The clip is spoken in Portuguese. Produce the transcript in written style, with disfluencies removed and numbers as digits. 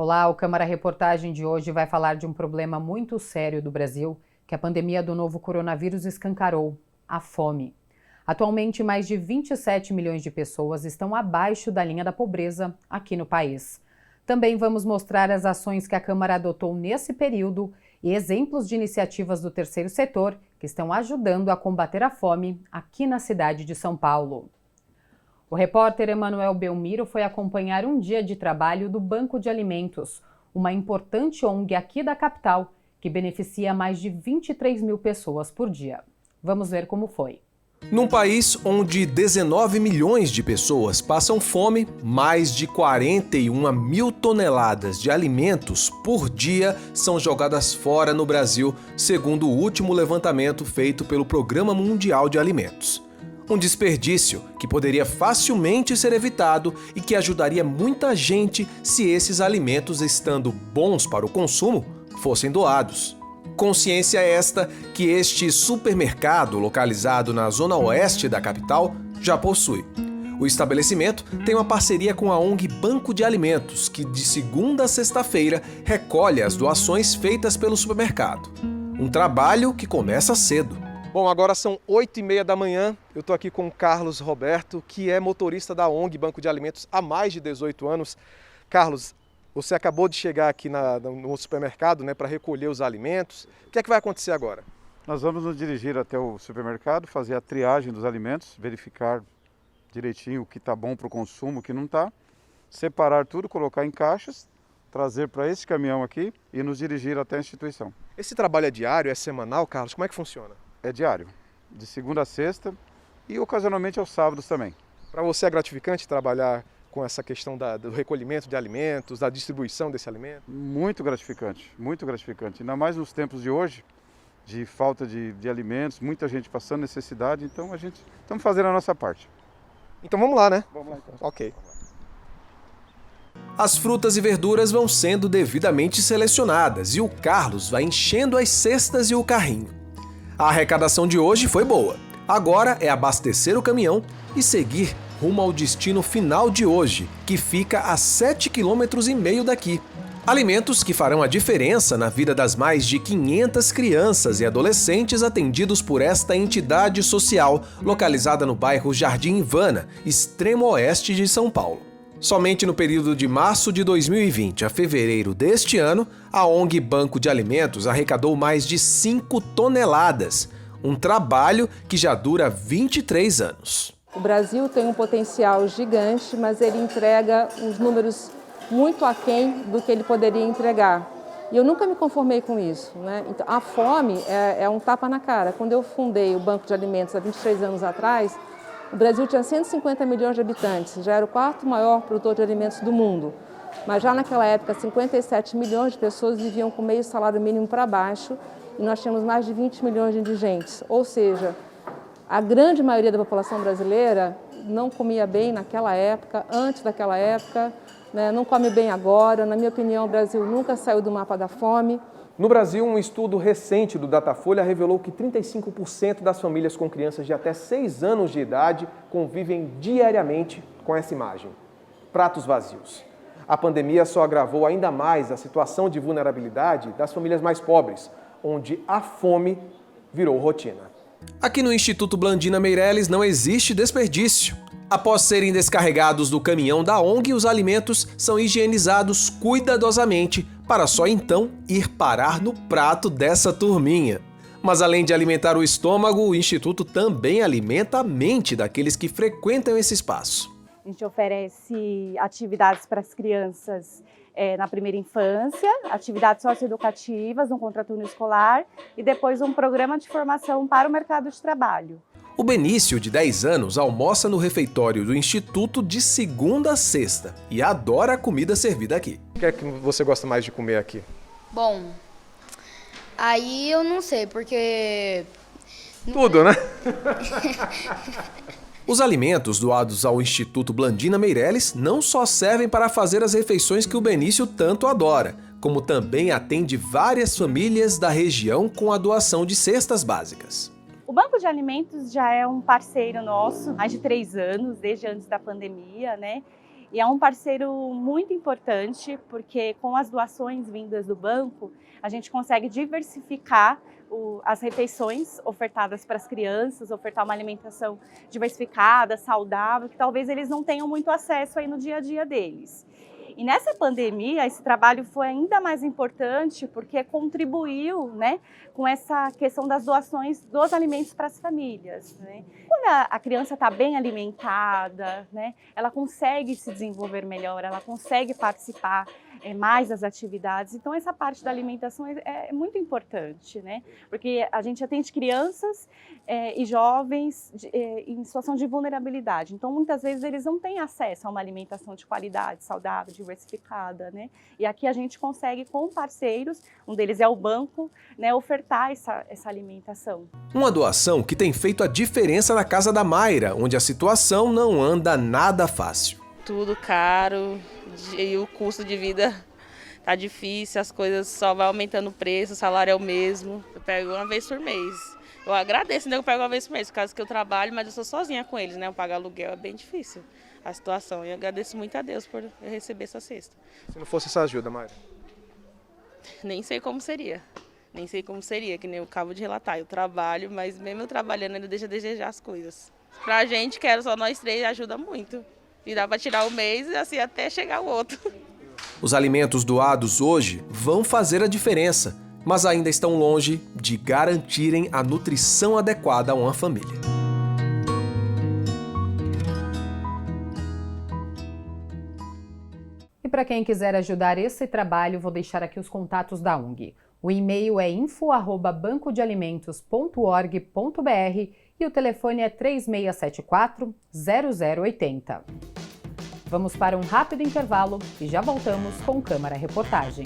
Olá, o Câmara Reportagem de hoje vai falar de um problema muito sério do Brasil que a pandemia do novo coronavírus escancarou: a fome. Atualmente, mais de 27 milhões de pessoas estão abaixo da linha da pobreza aqui no país. Também vamos mostrar as ações que a Câmara adotou nesse período e exemplos de iniciativas do terceiro setor que estão ajudando a combater a fome aqui na cidade de São Paulo. O repórter Emanuel Belmiro foi acompanhar um dia de trabalho do Banco de Alimentos, uma importante ONG aqui da capital, que beneficia mais de 23 mil pessoas por dia. Vamos ver como foi. Num país onde 19 milhões de pessoas passam fome, mais de 41 mil toneladas de alimentos por dia são jogadas fora no Brasil, segundo o último levantamento feito pelo Programa Mundial de Alimentos. Um desperdício que poderia facilmente ser evitado e que ajudaria muita gente se esses alimentos, estando bons para o consumo, fossem doados. Consciência esta que este supermercado, localizado na zona oeste da capital, já possui. O estabelecimento tem uma parceria com a ONG Banco de Alimentos, que de segunda a sexta-feira recolhe as doações feitas pelo supermercado. Um trabalho que começa cedo. Bom, agora são 8h30 da manhã, eu estou aqui com o Carlos Roberto, que é motorista da ONG Banco de Alimentos há mais de 18 anos. Carlos, você acabou de chegar aqui no supermercado, né, para recolher os alimentos. O que é que vai acontecer agora? Nós vamos nos dirigir até o supermercado, fazer a triagem dos alimentos, verificar direitinho o que está bom para o consumo, o que não está, separar tudo, colocar em caixas, trazer para esse caminhão aqui e nos dirigir até a instituição. Esse trabalho é diário, é semanal, Carlos? Como é que funciona? É diário, de segunda a sexta e ocasionalmente aos sábados também. Para você é gratificante trabalhar com essa questão do recolhimento de alimentos, da distribuição desse alimento? Muito gratificante, ainda mais nos tempos de hoje, de falta de alimentos, muita gente passando necessidade, então a gente estamos fazendo a nossa parte. Então vamos lá, né? Vamos lá então. Ok. As frutas e verduras vão sendo devidamente selecionadas e o Carlos vai enchendo as cestas e o carrinho. A arrecadação de hoje foi boa. Agora é abastecer o caminhão e seguir rumo ao destino final de hoje, que fica a 7,5 km daqui. Alimentos que farão a diferença na vida das mais de 500 crianças e adolescentes atendidos por esta entidade social, localizada no bairro Jardim Ivana, extremo oeste de São Paulo. Somente no período de março de 2020 a fevereiro deste ano, a ONG Banco de Alimentos arrecadou mais de 5 toneladas, um trabalho que já dura 23 anos. O Brasil tem um potencial gigante, mas ele entrega uns números muito aquém do que ele poderia entregar. E eu nunca me conformei com isso, né? Então, a fome é um tapa na cara. Quando eu fundei o Banco de Alimentos há 23 anos atrás, o Brasil tinha 150 milhões de habitantes, já era o quarto maior produtor de alimentos do mundo. Mas já naquela época, 57 milhões de pessoas viviam com meio salário mínimo para baixo e nós tínhamos mais de 20 milhões de indigentes. Ou seja, a grande maioria da população brasileira não comia bem naquela época, antes daquela época, né? Não come bem agora. Na minha opinião, o Brasil nunca saiu do mapa da fome. No Brasil, um estudo recente do Datafolha revelou que 35% das famílias com crianças de até 6 anos de idade convivem diariamente com essa imagem: pratos vazios. A pandemia só agravou ainda mais a situação de vulnerabilidade das famílias mais pobres, onde a fome virou rotina. Aqui no Instituto Blandina Meirelles não existe desperdício. Após serem descarregados do caminhão da ONG, os alimentos são higienizados cuidadosamente para só então ir parar no prato dessa turminha. Mas além de alimentar o estômago, o Instituto também alimenta a mente daqueles que frequentam esse espaço. A gente oferece atividades para as crianças na primeira infância, atividades socioeducativas, um contraturno escolar e depois um programa de formação para o mercado de trabalho. O Benício, de 10 anos, almoça no refeitório do Instituto de segunda a sexta e adora a comida servida aqui. O que é que você gosta mais de comer aqui? Bom, aí eu não sei, porque... Tudo, né? Os alimentos doados ao Instituto Blandina Meirelles não só servem para fazer as refeições que o Benício tanto adora, como também atende várias famílias da região com a doação de cestas básicas. O Banco de Alimentos já é um parceiro nosso há mais de 3 anos, desde antes da pandemia, né? E é um parceiro muito importante, porque com as doações vindas do banco, a gente consegue diversificar as refeições ofertadas para as crianças, ofertar uma alimentação diversificada, saudável, que talvez eles não tenham muito acesso aí no dia a dia deles. E nessa pandemia, esse trabalho foi ainda mais importante porque contribuiu, né, com essa questão das doações dos alimentos para as famílias, né? Quando a criança está bem alimentada, né, ela consegue se desenvolver melhor, ela consegue participar mais das atividades. Então, essa parte da alimentação é muito importante, né? Porque a gente atende crianças e jovens em situação de vulnerabilidade. Então, muitas vezes, eles não têm acesso a uma alimentação de qualidade, saudável, diversificada, né? E aqui a gente consegue, com parceiros, um deles é o banco, né, ofertar essa alimentação. Uma doação que tem feito a diferença na casa da Mayra, onde a situação não anda nada fácil. Tudo caro e o custo de vida tá difícil, as coisas só vai aumentando o preço, o salário é o mesmo. Eu pego uma vez por mês. Eu agradeço, né? Eu pego uma vez por mês, por causa que eu trabalho, mas eu sou sozinha com eles, né? Eu pago aluguel, é bem difícil a situação. E eu agradeço muito a Deus por eu receber essa cesta. Se não fosse essa ajuda, Mayra? Nem sei como seria. Nem sei como seria, que nem eu acabo de relatar. Eu trabalho, mas mesmo eu trabalhando ainda deixa a desejar as coisas. Pra gente, que era só nós três, ajuda muito. E dá para tirar o mês e assim até chegar o outro. Os alimentos doados hoje vão fazer a diferença, mas ainda estão longe de garantirem a nutrição adequada a uma família. E para quem quiser ajudar esse trabalho, vou deixar aqui os contatos da ONG. O e-mail é info@bancodealimentos.org.br e o telefone é 3674-0080. Vamos para um rápido intervalo e já voltamos com Câmara Reportagem.